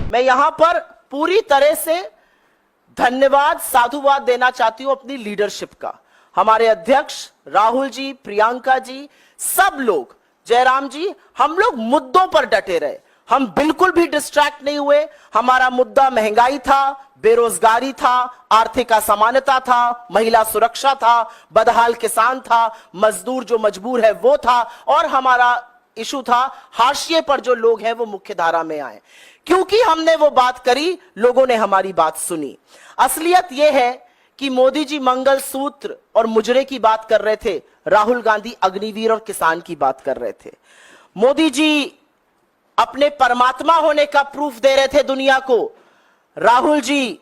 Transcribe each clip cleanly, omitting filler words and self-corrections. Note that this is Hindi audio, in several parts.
मैं यहां पर पूरी तरह से धन्यवाद साधुवाद देना चाहती हूं अपनी लीडरशिप का। हमारे अध्यक्ष राहुल जी, प्रियंका जी, सब लोग, जयराम जी, हम लोग मुद्दों पर डटे रहे। हम बिल्कुल भी डिस्ट्रैक्ट नहीं हुए। हमारा मुद्दा महंगाई था, बेरोजगारी था, आर्थिक असमानता था, महिला सुरक्षा था, बदहाल किसान था, मजदूर जो मजबूर है वो था, और हमारा इशू था हाशिए पर जो लोग हैं वो मुख्य धारा में आए। क्योंकि हमने वो बात करी, लोगों ने हमारी बात सुनी। असलियत यह है कि मोदी जी मंगलसूत्र और मुजरे की बात कर रहे थे, राहुल गांधी अग्निवीर और किसान की बात कर रहे थे। मोदी जी अपने परमात्मा होने का प्रूफ दे रहे थे दुनिया को। राहुल जी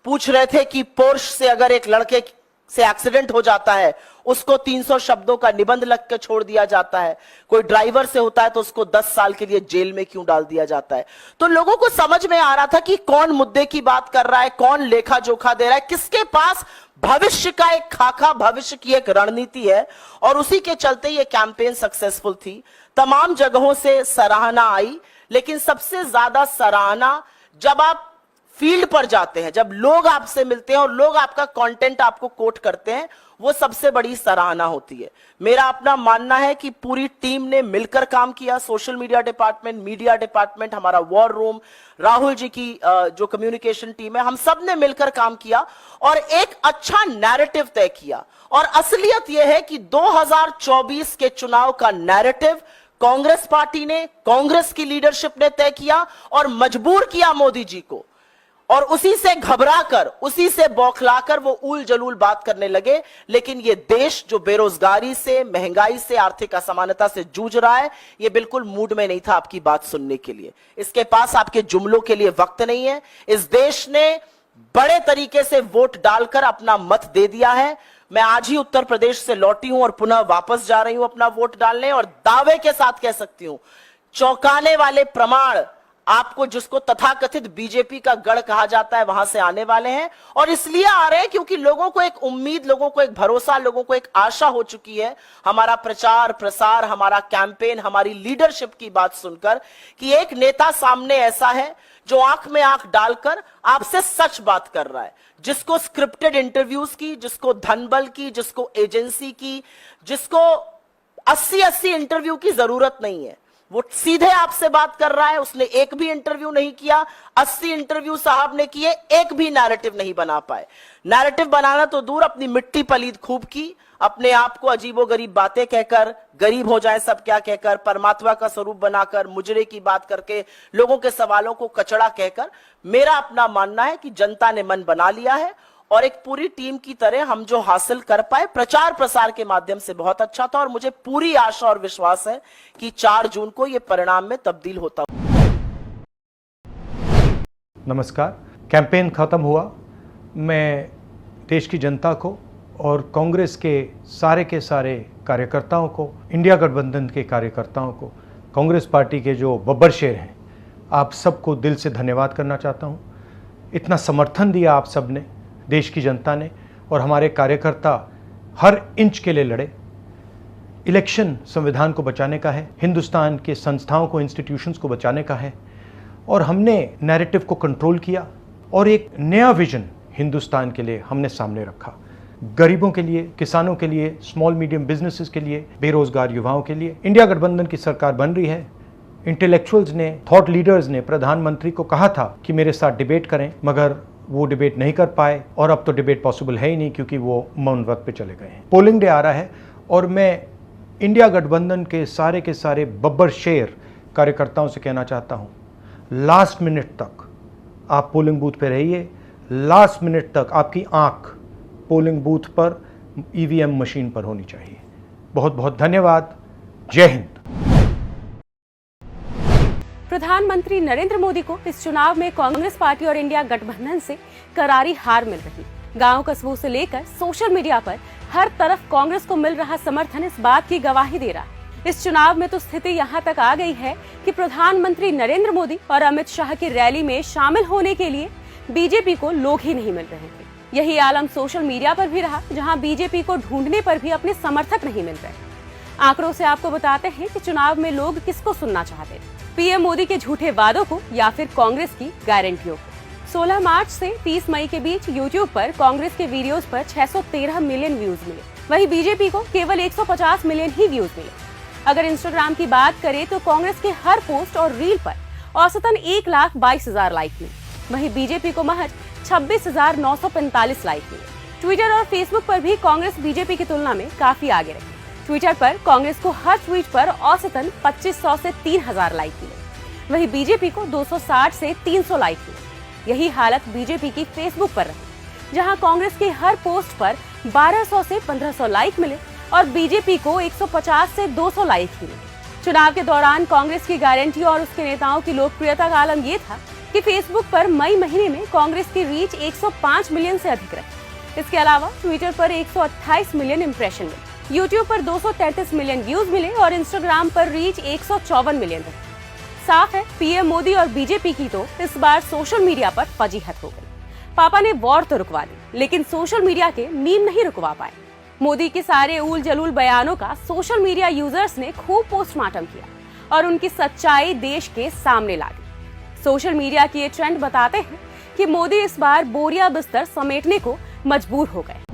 पूछ रहे थे कि पोर्श से अगर एक लड़के से एक्सीडेंट हो जाता है, उसको 300 शब्दों का निबंध लिख के छोड़ दिया जाता है। कोई ड्राइवर से होता है तो उसको 10 साल के लिए जेल में क्यों डाल दिया जाता है। तो लोगों को समझ में आ रहा था कि कौन मुद्दे की बात कर रहा है, कौन लेखा जोखा दे रहा है, किसके पास भविष्य का एक खाका, भविष्य की एक रणनीति है। और उसी के चलते ये कैंपेन सक्सेसफुल थी। तमाम जगहों से सराहना आई, लेकिन सबसे ज्यादा सराहना जब आप फील्ड पर जाते हैं, जब लोग आपसे मिलते हैं और लोग आपका कंटेंट आपको कोट करते हैं, वो सबसे बड़ी सराहना होती है। मेरा अपना मानना है कि पूरी टीम ने मिलकर काम किया। Social media department, media department, हमारा वॉर रूम, राहुल जी की जो कम्युनिकेशन टीम है, हम सब ने मिलकर काम किया और एक अच्छा नैरेटिव तय किया। और असलियत यह है कि 2024 के चुनाव का नैरेटिव कांग्रेस पार्टी ने, कांग्रेस की लीडरशिप ने तय किया और मजबूर किया मोदी जी को। और उसी से घबराकर, उसी से बौखलाकर वो उल जलूल बात करने लगे। लेकिन ये देश जो बेरोजगारी से, महंगाई से, आर्थिक असमानता से जूझ रहा है, ये बिल्कुल मूड में नहीं था आपकी बात सुनने के लिए। इसके पास आपके जुमलों के लिए वक्त नहीं है। इस देश ने बड़े तरीके से वोट डालकर अपना मत दे दिया है। मैं आज ही उत्तर प्रदेश से लौटी हूं और पुनः वापस जा रही हूं अपना वोट डालने, और दावे के साथ कह सकती हूं, चौंकाने वाले प्रमाण आपको, जिसको तथाकथित बीजेपी का गढ़ कहा जाता है, वहां से आने वाले हैं। और इसलिए आ रहे हैं क्योंकि लोगों को एक उम्मीद, लोगों को एक भरोसा, लोगों को एक आशा हो चुकी है हमारा प्रचार प्रसार, हमारा कैंपेन, हमारी लीडरशिप की बात सुनकर, कि एक नेता सामने ऐसा है जो आंख में आंख डालकर आपसे सच बात कर रहा है, जिसको स्क्रिप्टेड इंटरव्यूज की, जिसको धनबल की, जिसको एजेंसी की, जिसको 80-80 इंटरव्यू की जरूरत नहीं है। वो सीधे आपसे बात कर रहा है। उसने एक भी इंटरव्यू नहीं किया, 80 इंटरव्यू साहब ने किए, एक भी नैरेटिव नहीं बना पाए। नैरेटिव बनाना तो दूर, अपनी मिट्टी पलीद खूब की, अपने आप को अजीबोगरीब बातें कहकर, गरीब हो जाए सब क्या कहकर, परमात्मा का स्वरूप बनाकर, मुजरे की बात करके, लोगों के सवालों को कचड़ा कहकर। मेरा अपना मानना है कि जनता ने मन बना लिया है और एक पूरी टीम की तरह हम जो हासिल कर पाए प्रचार प्रसार के माध्यम से बहुत अच्छा था। और मुझे पूरी आशा और विश्वास है कि 4 जून को यह परिणाम में तब्दील होता। नमस्कार। कैंपेन खत्म हुआ। मैं देश की जनता को और कांग्रेस के सारे कार्यकर्ताओं को, इंडिया गठबंधन के कार्यकर्ताओं को, कांग्रेस पार्टी के जो बब्बर शेर हैं, आप सबको दिल से धन्यवाद करना चाहता हूं। इतना समर्थन दिया आप सब ने, देश की जनता ने, और हमारे कार्यकर्ता हर इंच के लिए लड़े। इलेक्शन संविधान को बचाने का है, हिंदुस्तान के संस्थाओं को, इंस्टीट्यूशंस को बचाने का है, और हमने नैरेटिव को कंट्रोल किया और एक नया विजन हिंदुस्तान के लिए हमने सामने रखा। गरीबों के लिए, किसानों के लिए, स्मॉल मीडियम बिजनेसेस के लिए, बेरोजगार युवाओं के लिए। इंडिया गठबंधन की सरकार बन रही है। इंटेलेक्चुअल्स ने, थॉट लीडर्स ने प्रधानमंत्री को कहा था कि मेरे साथ डिबेट करें, मगर वो डिबेट नहीं कर पाए, और अब तो डिबेट पॉसिबल है ही नहीं क्योंकि वो मौन व्रत पे चले गए हैं। पोलिंग डे आ रहा है और मैं इंडिया गठबंधन के सारे बब्बर शेर कार्यकर्ताओं से कहना चाहता हूं, लास्ट मिनट तक आप पोलिंग बूथ पे रहिए। लास्ट मिनट तक आपकी आंख पोलिंग बूथ पर, ईवीएम मशीन पर होनी चाहिए। बहुत बहुत धन्यवाद। जय हिंद। प्रधानमंत्री नरेंद्र मोदी को इस चुनाव में कांग्रेस पार्टी और इंडिया गठबंधन से करारी हार मिल रही। गांव कस्बों से लेकर सोशल मीडिया पर हर तरफ कांग्रेस को मिल रहा समर्थन इस बात की गवाही दे रहा है। इस चुनाव में तो स्थिति यहां तक आ गई है कि प्रधानमंत्री नरेंद्र मोदी और अमित शाह की रैली में शामिल होने के लिए बीजेपी को लोग ही नहीं मिल रहे थे। यही आलम सोशल मीडिया पर भी रहा, जहां बीजेपी को ढूंढने पर भी अपने समर्थक नहीं मिल रहे। आंकड़ों से आपको बताते हैं कि चुनाव में लोग किसको सुनना चाहते थे। पीएम मोदी के झूठे वादों को या फिर कांग्रेस की गारंटियों को। 16 मार्च से 30 मई के बीच यूट्यूब पर कांग्रेस के वीडियोस पर 613 मिलियन व्यूज मिले, वहीं बीजेपी को केवल 150 मिलियन ही व्यूज मिले। अगर इंस्टाग्राम की बात करें तो कांग्रेस के हर पोस्ट और रील पर औसतन 1,22,000 लाइक मिले, वहीं बीजेपी को महज 26,945 लाइक मिले। ट्विटर और फेसबुक पर भी कांग्रेस बीजेपी की तुलना में काफी आगे रही। ट्विटर पर कांग्रेस को हर ट्वीट पर औसतन 2500 से 3000 लाइक मिले, वहीं बीजेपी को 260 से 300 लाइक मिले। यही हालत बीजेपी की फेसबुक पर रही, जहां कांग्रेस के हर पोस्ट पर 1200 से 1500 लाइक मिले और बीजेपी को 150 से 200 लाइक मिले। चुनाव के दौरान कांग्रेस की गारंटी और उसके नेताओं की लोकप्रियता का आलम ये था कि फेसबुक पर मई महीने में कांग्रेस की रीच 105 मिलियन से अधिक रही। इसके अलावा ट्विटर पर 128 मिलियन इंप्रेशन मिले, यूट्यूब पर 233 मिलियन व्यूज मिले और इंस्टाग्राम पर रीच 154 मिलियन रही। साफ है, पीएम मोदी और बीजेपी की तो इस बार सोशल मीडिया पर फजीहत हो गई। पापा ने वॉर तो रुकवा दी, लेकिन सोशल मीडिया के मीम नहीं रुकवा पाए। मोदी के सारे उल जलूल बयानों का सोशल मीडिया यूजर्स ने खूब पोस्टमार्टम किया और उनकी सच्चाई देश के सामने ला दी। सोशल मीडिया की ये ट्रेंड बताते हैं कि मोदी इस बार बोरिया बिस्तर समेटने को मजबूर हो गए।